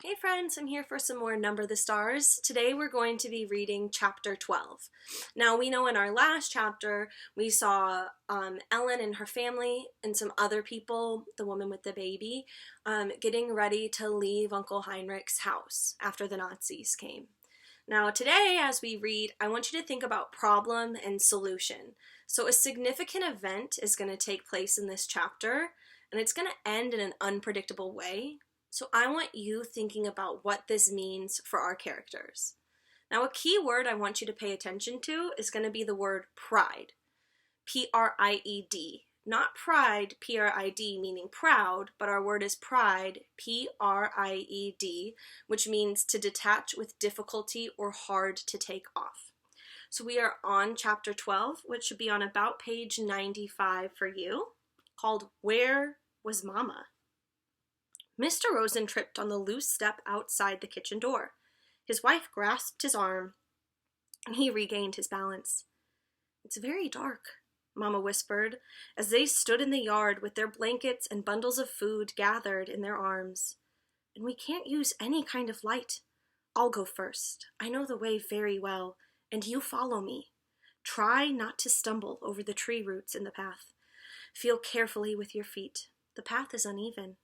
Hey friends, I'm here for some more Number the Stars. Today we're going to be reading chapter 12. Now we know in our last chapter we saw Ellen and her family and some other people, the woman with the baby, getting ready to leave Uncle Heinrich's house after the Nazis came. Now today as we read, I want you to think about problem and solution. So a significant event is going to take place in this chapter and it's going to end in an unpredictable way. So I want you thinking about what this means for our characters. Now a key word I want you to pay attention to is going to be the word pride. P-R-I-E-D. Not pride, P-R-I-D, meaning proud, but our word is pride, P-R-I-E-D, which means to detach with difficulty or hard to take off. So we are on chapter 12, which should be on about page 95 for you, called Where Was Mama? Mr. Rosen tripped on the loose step outside the kitchen door. His wife grasped his arm, and he regained his balance. "It's very dark," Mama whispered, as they stood in the yard with their blankets and bundles of food gathered in their arms. "And we can't use any kind of light. I'll go first. I know the way very well, and you follow me. Try not to stumble over the tree roots in the path. Feel carefully with your feet. The path is uneven.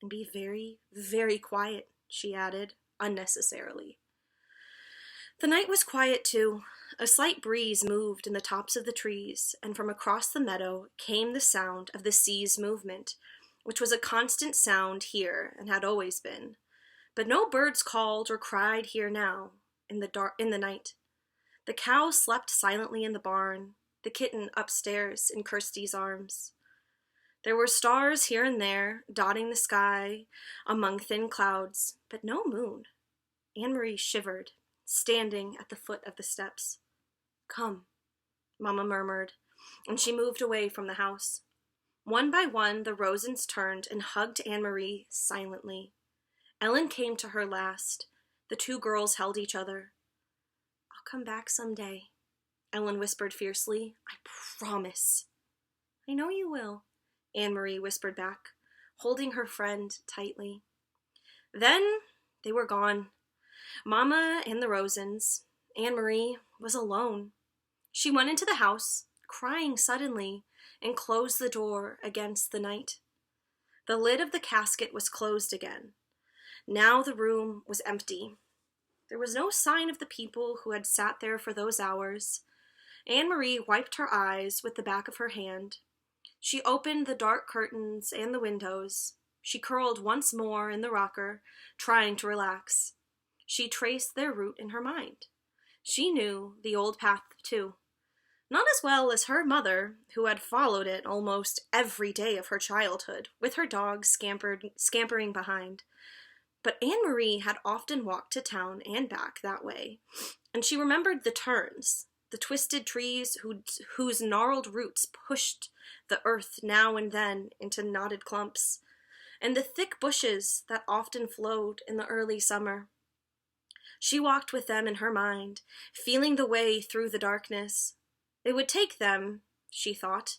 And be very, very quiet," she added, unnecessarily. The night was quiet, too. A slight breeze moved in the tops of the trees, and from across the meadow came the sound of the sea's movement, which was a constant sound here and had always been. But no birds called or cried here now, in the night. The cow slept silently in the barn, the kitten upstairs in Kirsty's arms. There were stars here and there, dotting the sky among thin clouds, but no moon. Anne-Marie shivered, standing at the foot of the steps. "Come," Mama murmured, and she moved away from the house. One by one, the Rosens turned and hugged Anne-Marie silently. Ellen came to her last. The two girls held each other. "I'll come back someday," Ellen whispered fiercely. "I promise." "I know you will," Anne-Marie whispered back, holding her friend tightly. Then they were gone. Mama and the Rosens. Anne-Marie was alone. She went into the house, crying suddenly, and closed the door against the night. The lid of the casket was closed again. Now the room was empty. There was no sign of the people who had sat there for those hours. Anne-Marie wiped her eyes with the back of her hand. She opened the dark curtains and the windows. She curled once more in the rocker, trying to relax. She traced their route in her mind. She knew the old path, too. Not as well as her mother, who had followed it almost every day of her childhood, with her dog scampering behind. But Anne-Marie had often walked to town and back that way, and she remembered the turns, the twisted trees whose gnarled roots pushed the earth now and then into knotted clumps, and the thick bushes that often flowed in the early summer. She walked with them in her mind, feeling the way through the darkness. It would take them, she thought,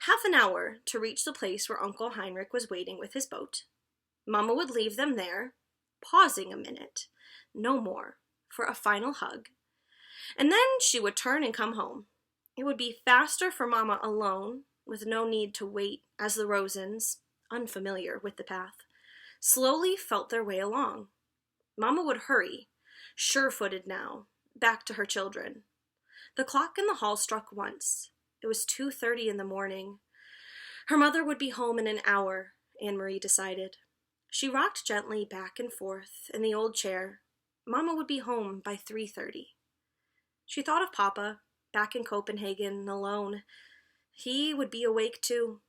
half an hour to reach the place where Uncle Heinrich was waiting with his boat. Mama would leave them there, pausing a minute, no more, for a final hug. And then she would turn and come home. It would be faster for Mama alone, with no need to wait as the Rosens, unfamiliar with the path, slowly felt their way along. Mama would hurry, sure-footed now, back to her children. The clock in the hall struck once. It was 2:30 in the morning. Her mother would be home in an hour, Anne-Marie decided. She rocked gently back and forth in the old chair. Mama would be home by 3:30. She thought of Papa, back in Copenhagen, alone. He would be awake too.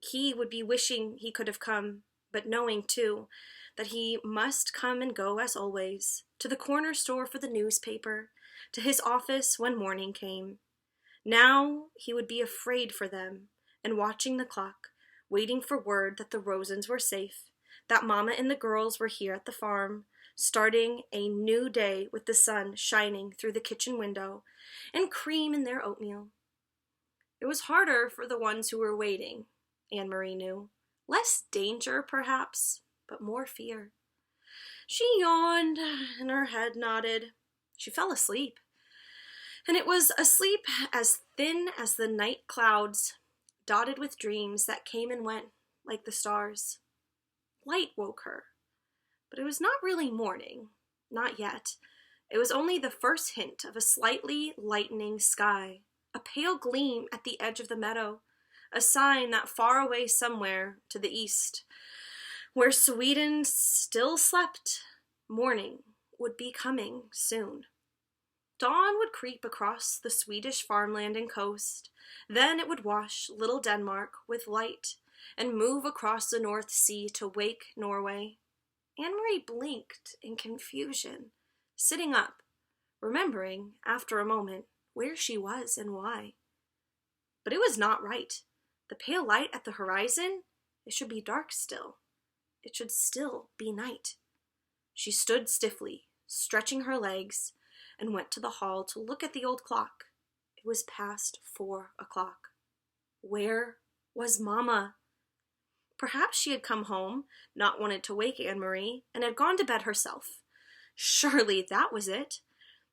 He would be wishing he could have come, but knowing too that he must come and go as always, to the corner store for the newspaper, to his office when morning came. Now he would be afraid for them and watching the clock, waiting for word that the Rosens were safe, that Mama and the girls were here at the farm, starting a new day with the sun shining through the kitchen window and cream in their oatmeal. It was harder for the ones who were waiting, Anne-Marie knew. Less danger, perhaps, but more fear. She yawned, and her head nodded. She fell asleep. And it was a sleep as thin as the night clouds, dotted with dreams that came and went like the stars. Light woke her, but it was not really morning, not yet. It was only the first hint of a slightly lightening sky, a pale gleam at the edge of the meadow, a sign that far away somewhere to the east, where Sweden still slept, morning would be coming soon. Dawn would creep across the Swedish farmland and coast, then it would wash little Denmark with light and move across the North Sea to wake Norway. Anne-Marie blinked in confusion, sitting up, remembering, after a moment, where she was and why. But it was not right. The pale light at the horizon, it should be dark still. It should still be night. She stood stiffly, stretching her legs, and went to the hall to look at the old clock. It was past 4 o'clock. Where was Mama? Perhaps she had come home, not wanted to wake Anne-Marie, and had gone to bed herself. Surely that was it.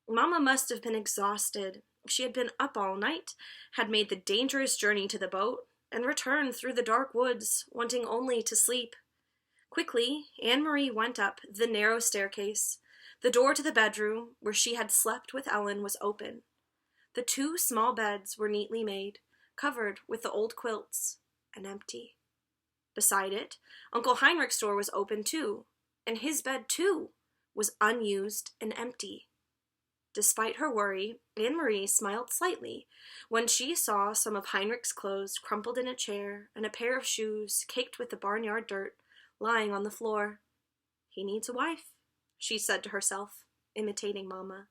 Mama must have been exhausted. She had been up all night, had made the dangerous journey to the boat, and returned through the dark woods, wanting only to sleep. Quickly, Anne-Marie went up the narrow staircase. The door to the bedroom, where she had slept with Ellen, was open. The 2 small beds were neatly made, covered with the old quilts, and empty. Beside it, Uncle Heinrich's door was open too, and his bed too was unused and empty. Despite her worry, Anne-Marie smiled slightly when she saw some of Heinrich's clothes crumpled in a chair and a pair of shoes caked with the barnyard dirt lying on the floor. He needs a wife, she said to herself, imitating Mama.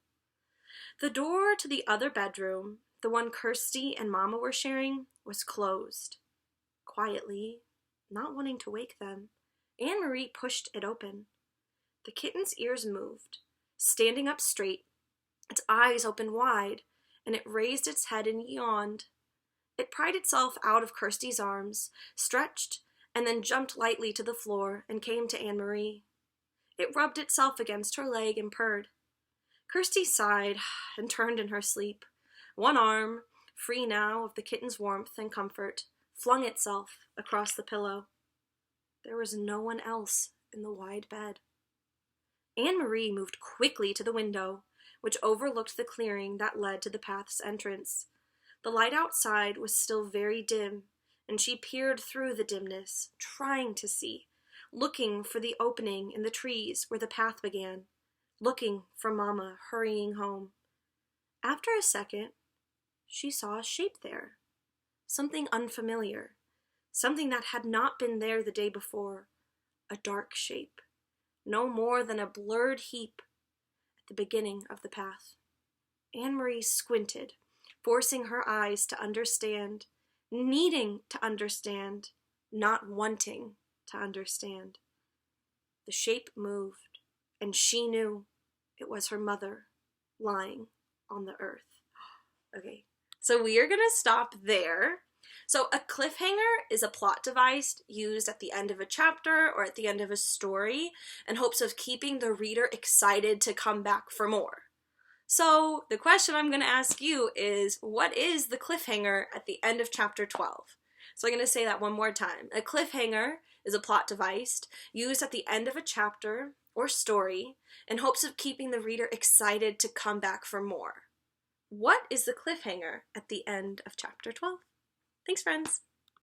The door to the other bedroom, the one Kirsty and Mama were sharing, was closed. Quietly, not wanting to wake them, Anne-Marie pushed it open. The kitten's ears moved, standing up straight, its eyes opened wide, and it raised its head and yawned. It pried itself out of Kirsty's arms, stretched, and then jumped lightly to the floor and came to Anne-Marie. It rubbed itself against her leg and purred. Kirsty sighed and turned in her sleep. One arm, free now of the kitten's warmth and comfort, flung itself across the pillow. There was no one else in the wide bed. Anne-Marie moved quickly to the window, which overlooked the clearing that led to the path's entrance. The light outside was still very dim, and she peered through the dimness, trying to see, looking for the opening in the trees where the path began, looking for Mama hurrying home. After a second, she saw a shape there, something unfamiliar, something that had not been there the day before, a dark shape, no more than a blurred heap at the beginning of the path. Anne-Marie squinted, forcing her eyes to understand, needing to understand, not wanting to understand. The shape moved, and she knew it was her mother lying on the earth. Okay, so we are going to stop there. So a cliffhanger is a plot device used at the end of a chapter or at the end of a story in hopes of keeping the reader excited to come back for more. So the question I'm going to ask you is, what is the cliffhanger at the end of chapter 12? So I'm going to say that one more time. A cliffhanger is a plot device used at the end of a chapter or story in hopes of keeping the reader excited to come back for more. What is the cliffhanger at the end of chapter 12? Thanks, friends.